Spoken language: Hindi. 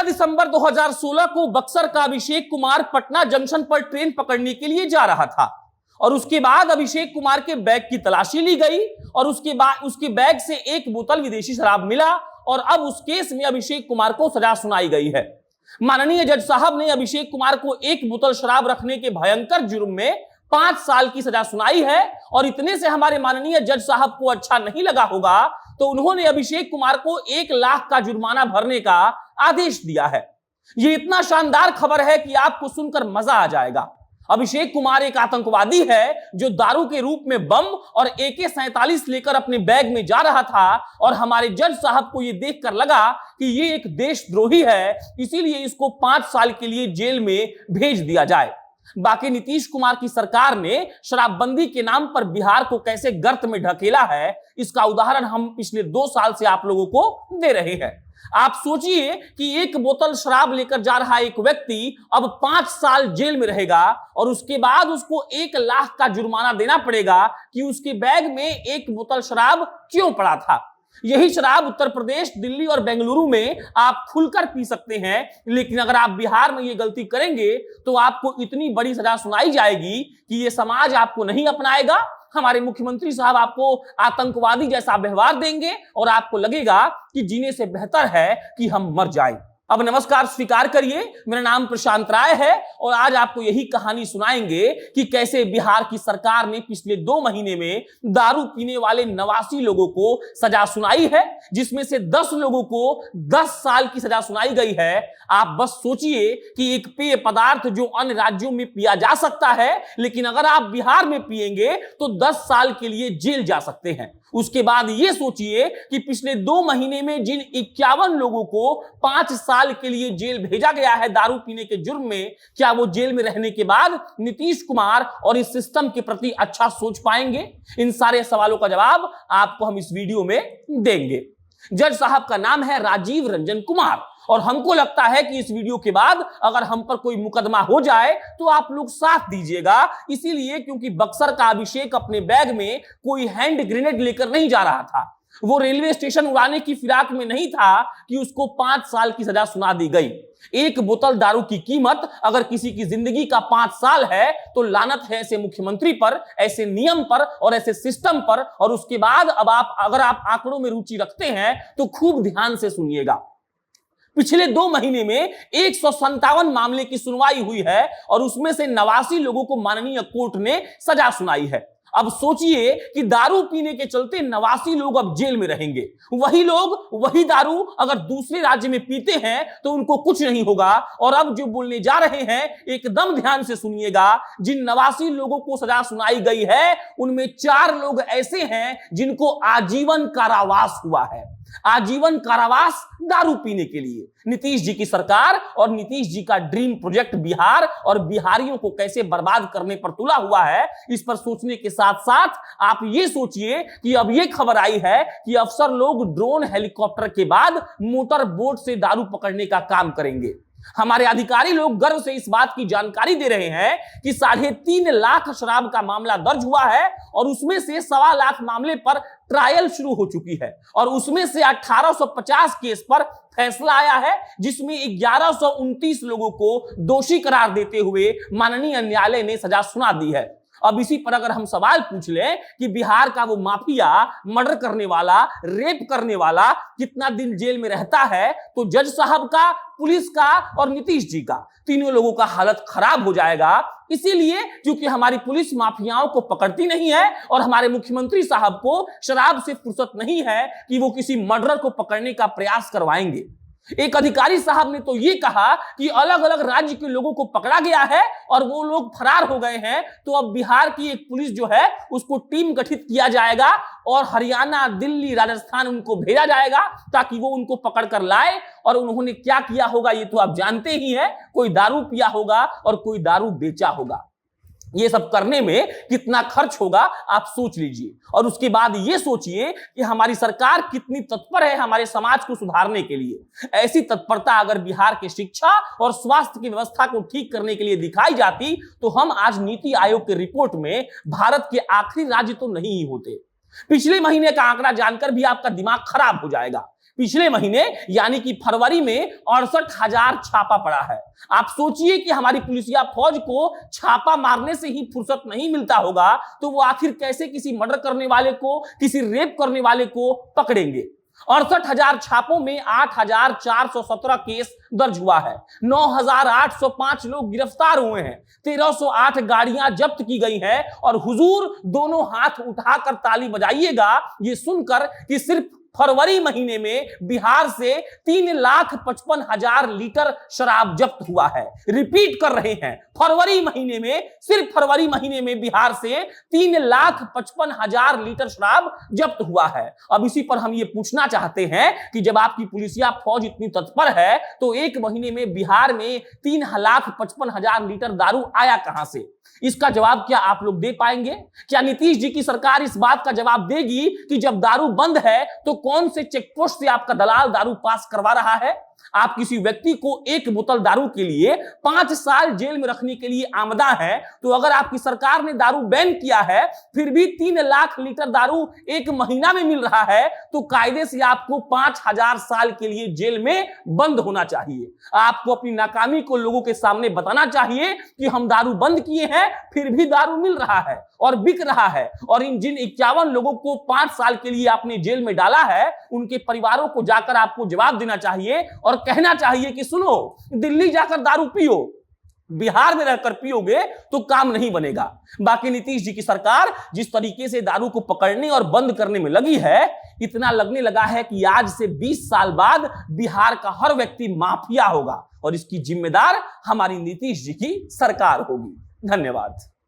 दिसंबर 2016 को बक्सर का अभिषेक कुमार पटना जंक्शन पर ट्रेन पकड़ने के लिए जा रहा था और उसके बाद अभिषेक कुमार के बैग की तलाशी ली गई और उसके बाद उसके बैग से एक बोतल विदेशी शराब मिला और अब उस केस में अभिषेक कुमार को सजा सुनाई गई है। माननीय जज साहब ने अभिषेक कुमार को एक बोतल शराब रखने के भयंकर जुर्म में 5 साल की सजा सुनाई है और इतने से हमारे माननीय जज साहब को अच्छा नहीं लगा होगा तो उन्होंने अभिषेक कुमार को 1 लाख का जुर्माना भरने का आदेश दिया है। यह इतना शानदार खबर है कि आपको सुनकर मजा आ जाएगा। अभिषेक कुमार एक आतंकवादी है जो दारू के रूप में बम और AK-47 लेकर अपने बैग में जा रहा था और हमारे जज साहब को यह देखकर लगा कि यह एक देशद्रोही है, इसीलिए इसको 5 साल के लिए जेल में भेज दिया जाए। बाकी नीतीश कुमार की सरकार ने शराबबंदी के नाम पर बिहार को कैसे गर्त में ढकेला है, इसका उदाहरण हम पिछले 2 साल से आप लोगों को दे रहे हैं। आप सोचिए कि एक बोतल शराब लेकर जा रहा एक व्यक्ति अब 5 साल जेल में रहेगा और उसके बाद उसको 1 लाख का जुर्माना देना पड़ेगा कि उसके बैग में एक बोतल शराब क्यों पड़ा था। यही शराब उत्तर प्रदेश, दिल्ली और बेंगलुरु में आप खुलकर पी सकते हैं, लेकिन अगर आप बिहार में ये गलती करेंगे तो आपको इतनी बड़ी सजा सुनाई जाएगी कि ये समाज आपको नहीं अपनाएगा। हमारे मुख्यमंत्री साहब आपको आतंकवादी जैसा व्यवहार देंगे और आपको लगेगा कि जीने से बेहतर है कि हम मर जाएं। अब नमस्कार स्वीकार करिए, मेरा नाम प्रशांत राय है और आज आपको यही कहानी सुनाएंगे कि कैसे बिहार की सरकार ने पिछले 2 महीने में दारू पीने वाले 89 लोगों को सजा सुनाई है, जिसमें से 10 लोगों को 10 साल की सजा सुनाई गई है। आप बस सोचिए कि एक पेय पदार्थ जो अन्य राज्यों में पिया जा सकता है, लेकिन अगर आप बिहार में पिएंगे तो 10 साल के लिए जेल जा सकते हैं। उसके बाद यह सोचिए कि पिछले 2 महीने में जिन 51 लोगों को 5 साल के लिए जेल भेजा गया है दारू पीने के जुर्म में, क्या वो जेल में रहने के बाद नीतीश कुमार और इस सिस्टम के प्रति अच्छा सोच पाएंगे? इन सारे सवालों का जवाब आपको हम इस वीडियो में देंगे। जज साहब का नाम है राजीव रंजन कुमार और हमको लगता है कि इस वीडियो के बाद अगर हम पर कोई मुकदमा हो जाए तो आप लोग साथ दीजिएगा, इसीलिए क्योंकि बक्सर का अभिषेक अपने बैग में कोई हैंड ग्रेनेड लेकर नहीं जा रहा था। वो रेलवे स्टेशन उड़ाने की फिराक में नहीं था कि उसको 5 साल की सजा सुना दी गई। एक बोतल दारू की कीमत अगर किसी की जिंदगी का 5 साल है तो लानत है ऐसे मुख्यमंत्री पर, ऐसे नियम पर और ऐसे सिस्टम पर। और उसके बाद अब अगर आप आंकड़ों में रुचि रखते हैं तो खूब ध्यान से सुनिएगा। पिछले 2 महीने में 157 मामले की सुनवाई हुई है और उसमें से 89 लोगों को माननीय कोर्ट ने सजा सुनाई है। अब सोचिए कि दारू पीने के चलते 89 लोग अब जेल में रहेंगे। वही लोग वही दारू अगर दूसरे राज्य में पीते हैं तो उनको कुछ नहीं होगा। और अब जो बोलने जा रहे हैं एकदम ध्यान से सुनिएगा। जिन 89 लोगों को सजा सुनाई गई है उनमें 4 लोग ऐसे हैं जिनको आजीवन कारावास हुआ है। आजीवन कारावास दारू पीने के लिए। नीतीश जी की सरकार और नीतीश जी का ड्रीम प्रोजेक्ट बिहार और बिहारियों को कैसे बर्बाद करने पर तुला हुआ है, इस पर सोचने के साथ साथ आप ये सोचिए कि अब ये खबर आई है कि अफसर लोग ड्रोन, हेलीकॉप्टर के बाद मोटर बोट से दारू पकड़ने का काम करेंगे। हमारे अधिकारी लोग गर्व से इस बात की जानकारी दे रहे हैं कि 3.5 लाख शराब का मामला दर्ज हुआ है और उसमें से 1.25 लाख मामले पर ट्रायल शुरू हो चुकी है और उसमें से 1850 केस पर फैसला आया है, जिसमें 1129 लोगों को दोषी करार देते हुए माननीय न्यायालय ने सजा सुना दी है। अब इसी पर अगर हम सवाल पूछ लें कि बिहार का वो माफिया, मर्डर करने वाला, रेप करने वाला कितना दिन जेल में रहता है, तो जज साहब का, पुलिस का और नीतीश जी का, तीनों लोगों का हालत खराब हो जाएगा। इसीलिए क्योंकि हमारी पुलिस माफियाओं को पकड़ती नहीं है और हमारे मुख्यमंत्री साहब को शराब से फुर्सत नहीं है कि वो किसी मर्डरर को पकड़ने का प्रयास करवाएंगे। एक अधिकारी साहब ने तो ये कहा कि अलग अलग राज्य के लोगों को पकड़ा गया है और वो लोग फरार हो गए हैं, तो अब बिहार की एक पुलिस जो है उसको टीम गठित किया जाएगा और हरियाणा, दिल्ली, राजस्थान उनको भेजा जाएगा ताकि वो उनको पकड़ कर लाए। और उन्होंने क्या किया होगा ये तो आप जानते ही हैं, कोई दारू पिया होगा और कोई दारू बेचा होगा। ये सब करने में कितना खर्च होगा आप सोच लीजिए और उसके बाद ये सोचिए कि हमारी सरकार कितनी तत्पर है हमारे समाज को सुधारने के लिए। ऐसी तत्परता अगर बिहार के शिक्षा और स्वास्थ्य की व्यवस्था को ठीक करने के लिए दिखाई जाती तो हम आज नीति आयोग की रिपोर्ट में भारत के आखिरी राज्य तो नहीं ही होते। पिछले महीने का आंकड़ा जानकर भी आपका दिमाग खराब हो जाएगा। पिछले महीने यानी कि फरवरी में 68,000 छापा पड़ा है। आप सोचिए कि हमारी पुलिसिया फौज को छापा मारने से ही फुर्सत नहीं मिलता होगा तो वो आखिर कैसे किसी मर्डर करने वाले को, किसी रेप करने वाले को पकड़ेंगे। 68,000 छापों में 8,417 केस दर्ज हुआ है, 9,805 लोग गिरफ्तार हुए हैं, 1,308 गाड़ियां जब्त की गई हैं। और हुजूर दोनों हाथ उठाकर ताली बजाइएगा ये सुनकर कि सिर्फ फरवरी महीने में बिहार से 3,55,000 लीटर शराब जब्त हुआ है। रिपीट कर रहे हैं, फरवरी महीने में, सिर्फ फरवरी महीने में बिहार से 3,55,000 लीटर शराब जब्त हुआ है। अब इसी पर हम ये पूछना चाहते हैं कि जब आपकी पुलिसिया फौज इतनी तत्पर है तो एक महीने में बिहार में 3,55,000 लीटर दारू आया कहां से? इसका जवाब क्या आप लोग दे पाएंगे? क्या नीतीश जी की सरकार इस बात का जवाब देगी कि जब दारू बंद है तो कौन से चेकपोस्ट से आपका दलाल दारू पास करवा रहा है? आप किसी व्यक्ति को एक बोतल दारू के लिए 5 साल जेल में रखने के लिए आमदा है, तो अगर आपकी सरकार ने दारू बैन किया है फिर भी 3 लाख लीटर दारू एक महीना में मिल रहा है तो कायदे से आपको 5,000 साल के लिए जेल में बंद होना चाहिए। आपको अपनी नाकामी को लोगों के सामने बताना चाहिए कि हम दारू बंद किए हैं फिर भी दारू मिल रहा है और बिक रहा है। और इन जिन 51 लोगों को 5 साल के लिए आपने जेल में डाला है उनके परिवारों को जाकर आपको जवाब देना चाहिए और कहना चाहिए कि सुनो, दिल्ली जाकर दारू पियो, बिहार में रहकर पियोगे तो काम नहीं बनेगा। बाकी नीतीश जी की सरकार जिस तरीके से दारू को पकड़ने और बंद करने में लगी है, इतना लगने लगा है कि आज से 20 साल बाद बिहार का हर व्यक्ति माफिया होगा और इसकी जिम्मेदार हमारी नीतीश जी की सरकार होगी। धन्यवाद।